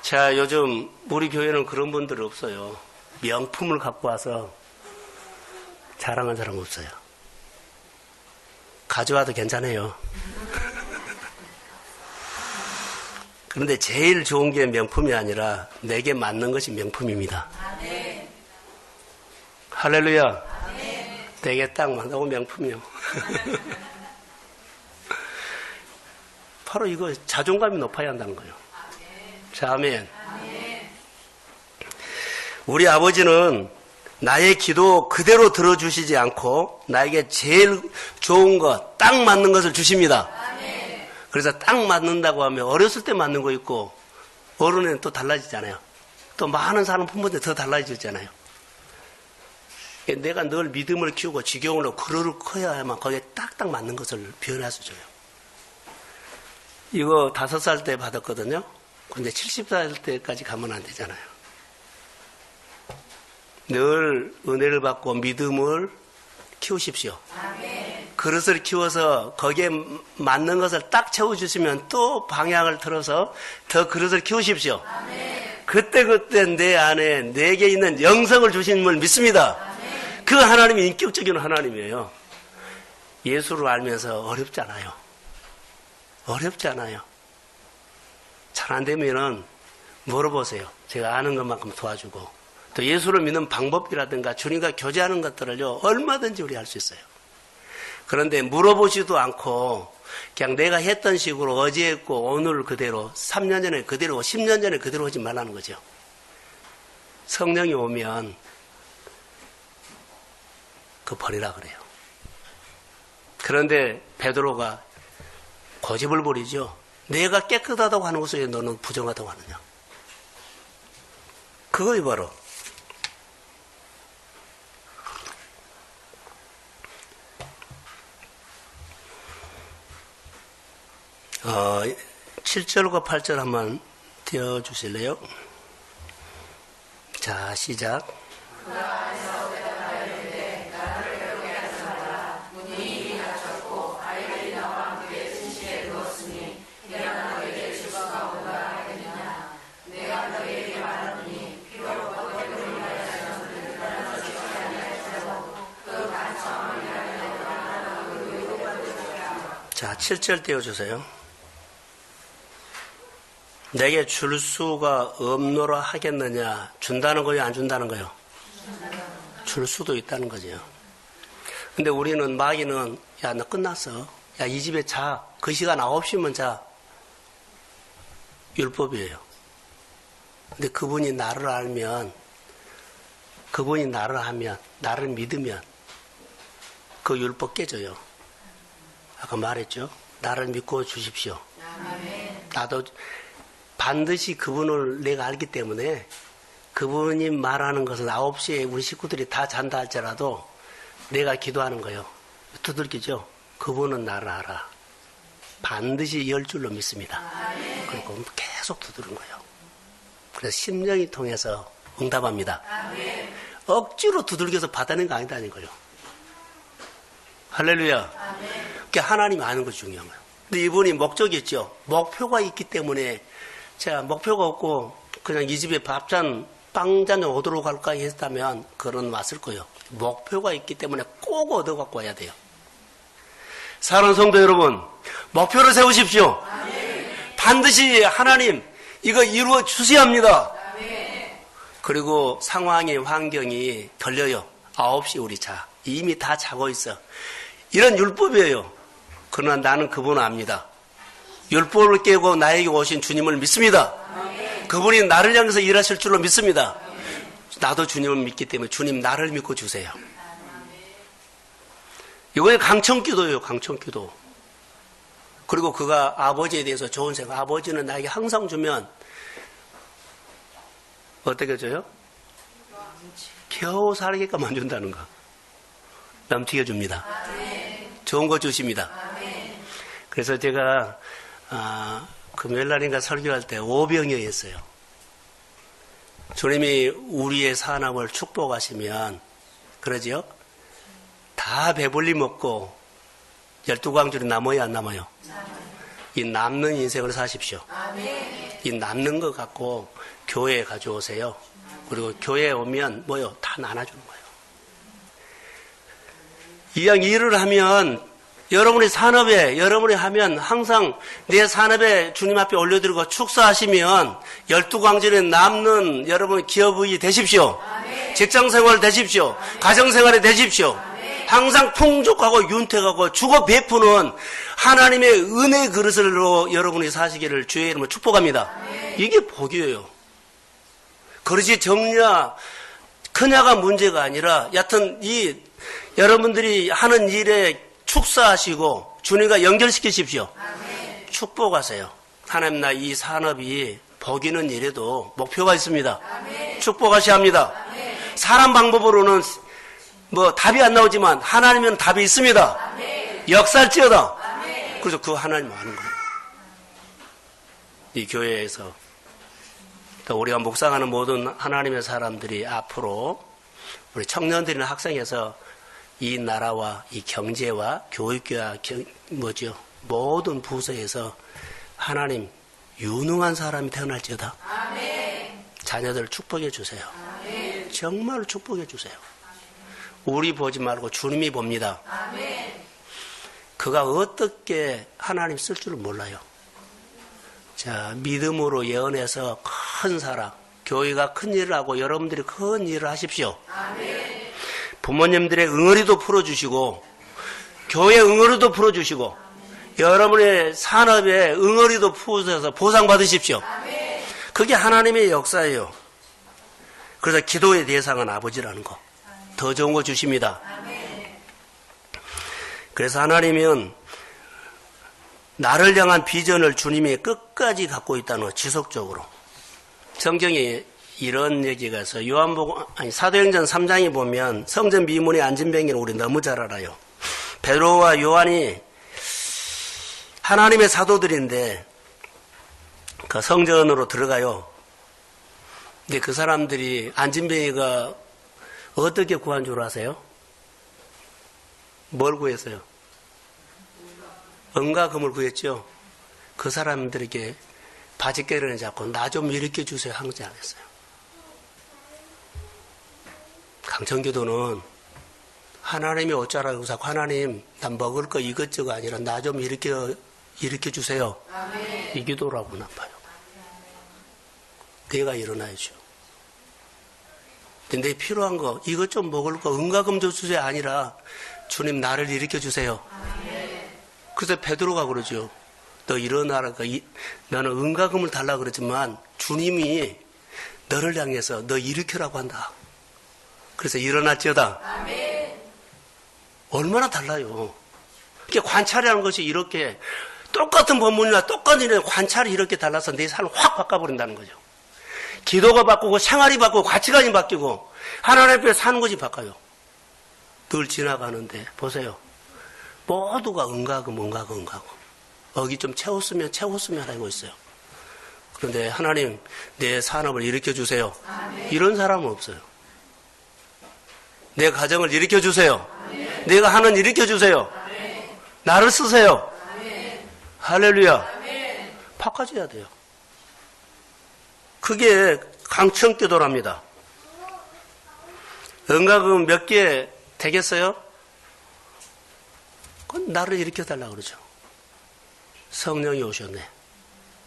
자, 요즘 우리 교회는 그런 분들 없어요. 명품을 갖고 와서 자랑한 사람 없어요. 가져와도 괜찮아요. 그런데 제일 좋은 게 명품이 아니라 내게 맞는 것이 명품입니다. 아멘. 할렐루야. 아멘. 되게 딱 맞다고 명품이요. 바로 이거 자존감이 높아야 한다는 거예요. 자, 아멘. 아멘. 우리 아버지는 나의 기도 그대로 들어주시지 않고 나에게 제일 좋은 것, 딱 맞는 것을 주십니다. 아멘. 그래서 딱 맞는다고 하면 어렸을 때 맞는 거 있고 어른에는 또 달라지잖아요. 또 많은 사람 품을 때 더 달라지잖아요. 내가 늘 믿음을 키우고 지경으로 그릇을 커야만 거기에 딱딱 맞는 것을 변해서 줘요. 이거 5살 때 받았거든요. 근데 70살 때까지 가면 안 되잖아요. 늘 은혜를 받고 믿음을 키우십시오. 아멘. 그릇을 키워서 거기에 맞는 것을 딱 채워주시면 또 방향을 틀어서 더 그릇을 키우십시오. 아멘. 그때 내 안에 내게 있는 영성을 주심을 믿습니다. 아멘. 그 하나님이 인격적인 하나님이에요. 예수를 알면서 어렵지 않아요. 어렵지 않아요. 잘 안 되면은 물어보세요. 제가 아는 것만큼 도와주고 또 예수를 믿는 방법이라든가 주님과 교제하는 것들을요 얼마든지 우리 할 수 있어요. 그런데 물어보지도 않고 그냥 내가 했던 식으로 어제 했고 오늘 그대로 3년 전에 그대로 10년 전에 그대로 하지 말라는 거죠. 성령이 오면 그 버리라 그래요. 그런데 베드로가 고집을 부리죠. 내가 깨끗하다고 하는 것을 왜 너는 부정하다고 하느냐. 그거이 바로 어, 7절과 8절 한번 띄워주실래요? 자, 시작. 자, 7절 띄워주세요. 내게 줄 수가 없노라 하겠느냐. 준다는 거요, 안 준다는 거요? 줄 수도 있다는 거죠. 근데 우리는 마귀는 야, 너 끝났어. 야, 이 집에 자. 그 시간 9시면 자. 율법이에요. 근데 그분이 나를 알면, 그분이 나를 하면, 나를 믿으면 그 율법 깨져요. 아까 말했죠. 나를 믿고 주십시오. 아멘. 나도 반드시 그분을 내가 알기 때문에 그분이 말하는 것은 9시에 우리 식구들이 다 잔다 할지라도 내가 기도하는 거예요. 두들기죠. 그분은 나를 알아. 반드시 10줄로 믿습니다. 아멘. 그리고 계속 두드린 거예요. 그래서 심령이 통해서 응답합니다. 아멘. 억지로 두들겨서 받아낸 거 아니다는 거예요. 할렐루야. 아멘. 그러니까 하나님이 아는 것이 중요한 거예요. 근데 이분이 목적이 있죠. 목표가 있기 때문에 제가 목표가 없고 그냥 이 집에 밥잔, 빵잔 얻으러 갈까 했다면 그런 왔을 거예요. 목표가 있기 때문에 꼭 얻어갖고 와야 돼요. 사랑하는 성도 여러분, 목표를 세우십시오. 아멘. 반드시 하나님 이거 이루어 주셔야 합니다. 아멘. 그리고 상황이 환경이 걸려요. 9시 우리 자. 이미 다 자고 있어. 이런 율법이에요. 그러나 나는 그분을 압니다. 율법을 깨고 나에게 오신 주님을 믿습니다. 그분이 나를 향해서 일하실 줄로 믿습니다. 나도 주님을 믿기 때문에 주님 나를 믿고 주세요. 이거에 강청기도예요. 강청기도. 그리고 그가 아버지에 대해서 좋은 생각. 아버지는 나에게 항상 주면 어떻게 줘요? 겨우 살게끔만 준다는 거. 넘치게 줍니다. 좋은 거 주십니다. 그래서 제가 금요일날인가 설교할 때 오병이어였어요. 주님이 우리의 산업을 축복하시면 그러지요? 다 배불리 먹고 12광줄이 남아요, 안 남아요? 이 남는 인생을 사십시오. 이 남는 거 갖고 교회에 가져오세요. 그리고 교회에 오면 뭐요? 다 나눠주는 거예요. 이왕 일을 하면 여러분이 산업에 여러분이 하면 항상 내 산업에 주님 앞에 올려드리고 축사하시면 12광절에 남는 여러분 기업이 되십시오. 직장생활 되십시오. 가정생활이 되십시오. 항상 풍족하고 윤택하고 주고 베푸는 하나님의 은혜의 그릇으로 여러분이 사시기를 주의 이름으로 축복합니다. 이게 복이에요. 그릇이 적냐 크냐가 문제가 아니라 여하튼 이 여러분들이 하는 일에 축사하시고 주님과 연결시키십시오. 축복하세요. 하나님 나 이 산업이 복이는 일에도 목표가 있습니다. 축복하셔야 합니다. 사람 방법으로는 뭐 답이 안 나오지만 하나님은 답이 있습니다. 역사할지어다. 그래서 그 하나님 아는 거예요. 이 교회에서 또 우리가 묵상하는 모든 하나님의 사람들이 앞으로 우리 청년들이나 학생에서 이 나라와 이 경제와 교육과 모든 부서에서 하나님 유능한 사람이 태어날지어다. 자녀들을 축복해 주세요. 정말로 축복해 주세요. 우리 보지 말고 주님이 봅니다. 그가 어떻게 하나님 쓸 줄을 몰라요. 자, 믿음으로 예언해서 큰 사랑, 교회가 큰 일을 하고 여러분들이 큰 일을 하십시오. 부모님들의 응어리도 풀어주시고 교회 응어리도 풀어주시고 여러분의 산업에 응어리도 풀어서 보상받으십시오. 그게 하나님의 역사예요. 그래서 기도의 대상은 아버지라는 거. 더 좋은 거 주십니다. 그래서 하나님은 나를 향한 비전을 주님이 끝까지 갖고 있다는 거, 지속적으로. 성경에 이런 얘기가 있어요. 사도행전 3장에 보면 성전 미문에 앉은 병이를 우리 너무 잘 알아요. 베드로와 요한이 하나님의 사도들인데 그 성전으로 들어가요. 근데 그 사람들이 앉은 병이가 어떻게 구한 줄 아세요? 뭘 구했어요? 은과 금을 구했죠. 그 사람들에게 바지깨를 잡고 나 좀 일으켜 주세요 하지 않았어요. 강청기도는 하나님이 어쩌라고 자꾸 하나님 난 먹을 거 이것저것 아니라 나 좀 일으켜 주세요. 이 기도라고 나빠요. 내가 일어나야죠. 근데 필요한 거 이것 좀 먹을 거 은과 금 좀 주세요 아니라 주님 나를 일으켜 주세요. 그래서 베드로가 그러죠. 너 일어나라. 너는 은과 금을 달라고 그러지만 주님이 너를 향해서 너 일으키라고 한다. 그래서 일어났지어다. 얼마나 달라요. 이렇게 관찰이라는 것이 이렇게 똑같은 본문이나 똑같은 일에 관찰이 이렇게 달라서 내 삶을 확 바꿔버린다는 거죠. 기도가 바꾸고 생활이 바꾸고 가치관이 바뀌고 하나님 앞에 사는 것이 바꿔요. 늘 지나가는데 보세요. 모두가 은가금 여기 좀 채웠으면 하고 있어요. 그런데 하나님 내 산업을 일으켜 주세요. 이런 사람은 없어요. 내 가정을 일으켜 주세요. 내가 하는 일으켜 주세요. 나를 쓰세요. 할렐루야. 바꿔줘야 돼요. 그게 강청기도랍니다. 은가금 몇 개 되겠어요? 그건 나를 일으켜달라고 그러죠. 성령이 오셨네.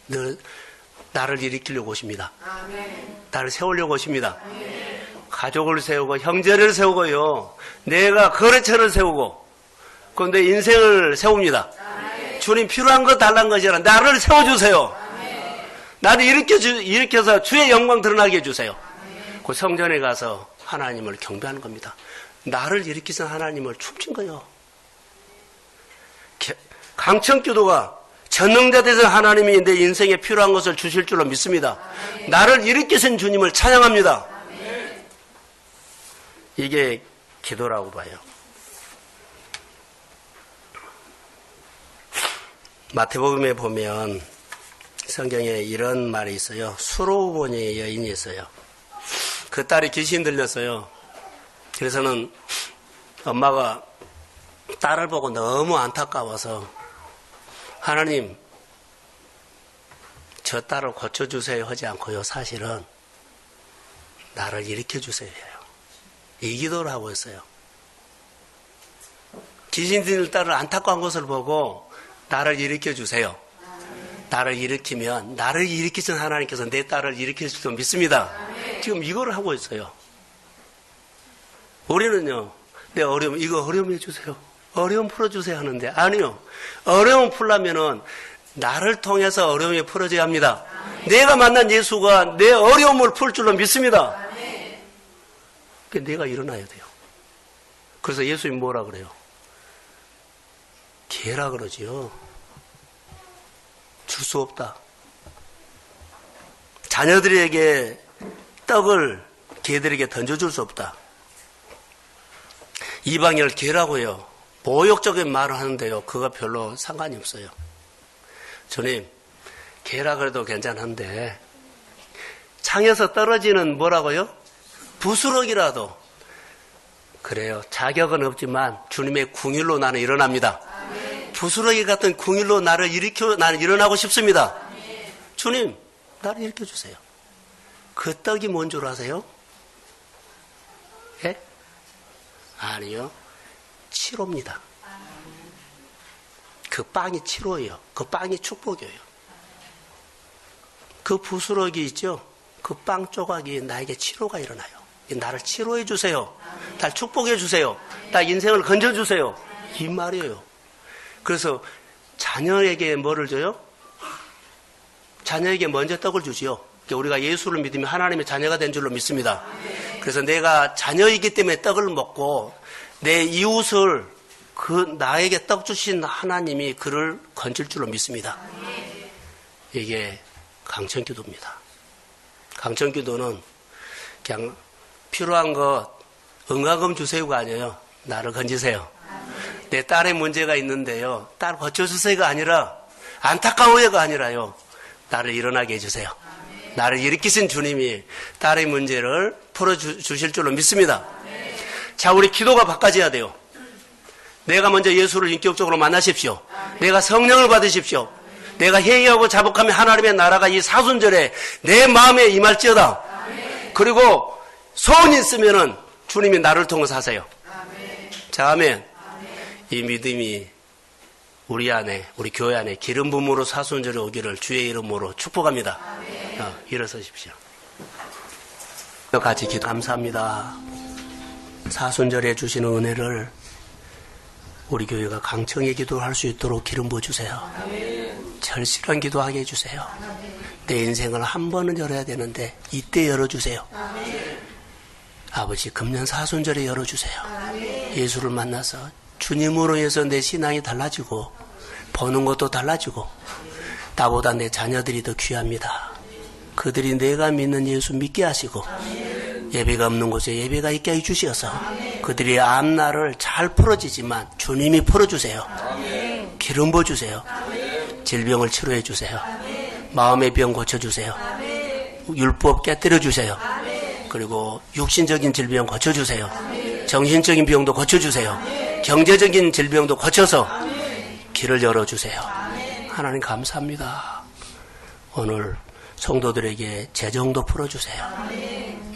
늘 나를 일으키려고 오십니다. 나를 세우려고 오십니다. 가족을 세우고 형제를 세우고요. 내가 거래처를 세우고 그런데 인생을 세웁니다. 주님 필요한 거 달라는 것이 아니라 나를 세워주세요. 나를 일으켜서 주의 영광 드러나게 해주세요. 그 성전에 가서 하나님을 경배하는 겁니다. 나를 일으키신 하나님을 춤춘 거예요. 강청기도가 전능자 되신 하나님이 내 인생에 필요한 것을 주실 줄로 믿습니다. 나를 일으키신 주님을 찬양합니다. 이게 기도라고 봐요. 마태복음에 보면 성경에 이런 말이 있어요. 수로보니 여인이 있어요. 그 딸이 귀신 들렸어요. 그래서는 엄마가 딸을 보고 너무 안타까워서 하나님 저 딸을 고쳐주세요 하지 않고요. 사실은 나를 일으켜주세요 해요. 이 기도를 하고 있어요. 귀신 들린 딸을 안타까운 것을 보고 나를 일으켜주세요. 나를 일으키면 나를 일으키신 하나님께서 내 딸을 일으키실 줄 믿습니다. 지금 이거를 하고 있어요. 우리는요, 내 어려움, 이거 어려움 해주세요. 어려움 풀어주세요 하는데, 아니요. 어려움 풀려면은 나를 통해서 어려움이 풀어져야 합니다. 내가 만난 예수가 내 어려움을 풀 줄로 믿습니다. 그러니까 내가 일어나야 돼요. 그래서 예수님 뭐라 그래요? 개라 그러지요. 줄 수 없다. 자녀들에게 떡을 개들에게 던져줄 수 없다. 이방인을 개라고 해요. 모욕적인 말을 하는데요. 그거 별로 상관이 없어요. 주님, 개라 그래도 괜찮은데 창에서 떨어지는 뭐라고요? 부스러기라도 그래요. 자격은 없지만 주님의 궁일로 나는 일어납니다. 부스러기 같은 궁일로 나는 일어나고 싶습니다. 주님, 나를 일으켜주세요. 그 떡이 뭔 줄 아세요? 예? 아니요. 치료입니다. 그 빵이 치료예요. 그 빵이 축복이에요. 그 부스러기 있죠? 그 빵 조각이 나에게 치료가 일어나요. 나를 치료해 주세요. 날 축복해 주세요. 나 인생을 건져 주세요. 이 말이에요. 그래서 자녀에게 뭐를 줘요? 자녀에게 먼저 떡을 주지요. 우리가 예수를 믿으면 하나님의 자녀가 된 줄로 믿습니다. 그래서 내가 자녀이기 때문에 떡을 먹고 내 이웃을 나에게 떡 주신 하나님이 그를 건질 줄로 믿습니다. 이게 강청기도입니다. 강청기도는 그냥 필요한 것 응가금 주세요가 아니에요. 나를 건지세요. 내 딸의 문제가 있는데요. 딸 고쳐주세요가 아니라 안타까워요가 아니라요. 나를 일어나게 해주세요. 나를 일으키신 주님이 딸의 문제를 풀어주실 줄로 믿습니다. 자, 우리 기도가 바꿔져야 돼요. 내가 먼저 예수를 인격적으로 만나십시오. 내가 성령을 받으십시오. 내가 회개하고 자복하면 하나님의 나라가 이 사순절에 내 마음에 임할지어다. 그리고 소원이 있으면은 주님이 나를 통해서 하세요. 자, 아멘. 이 믿음이 우리 안에, 우리 교회 안에 기름 부음으로 사순절에 오기를 주의 이름으로 축복합니다. 일어서십시오. 같이 기도 감사합니다. 사순절에 주시는 은혜를 우리 교회가 강청의 기도를 할 수 있도록 기름 부어주세요. 절실한 기도하게 해주세요. 내 인생을 한 번은 열어야 되는데 이때 열어주세요. 아버지, 금년 사순절에 열어주세요. 예수를 만나서 주님으로 해서 내 신앙이 달라지고 보는 것도 달라지고 나보다 내 자녀들이 더 귀합니다. 그들이 내가 믿는 예수 믿게 하시고 예배가 없는 곳에 예배가 있게 해주시어서 그들이 앞날을 잘 풀어지지만 주님이 풀어주세요. 기름 부어주세요. 질병을 치료해 주세요. 마음의 병 고쳐주세요. 율법 깨뜨려주세요. 그리고 육신적인 질병 고쳐주세요. 정신적인 병도 고쳐주세요. 경제적인 질병도 고쳐서 길을 열어주세요. 하나님 감사합니다. 오늘 성도들에게 재정도 풀어주세요.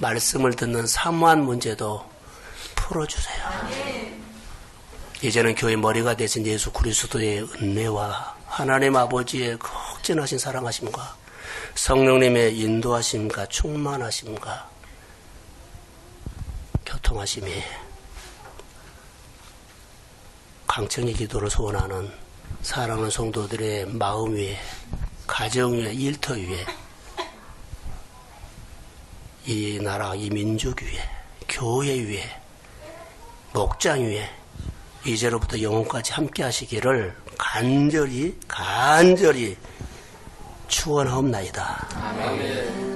말씀을 듣는 사무한 문제도 풀어주세요. 이제는 교회 머리가 되신 예수 그리스도의 은혜와 하나님 아버지의 극진하신 사랑하심과 성령님의 인도하심과 충만하심과 교통하심이 강청의 기도를 소원하는 사랑하는 성도들의 마음 위에, 가정 위에, 일터 위에, 이 나라, 이 민족 위에, 교회 위에, 목장 위에 이제로부터 영원까지 함께 하시기를 간절히 축원하옵나이다. 아멘.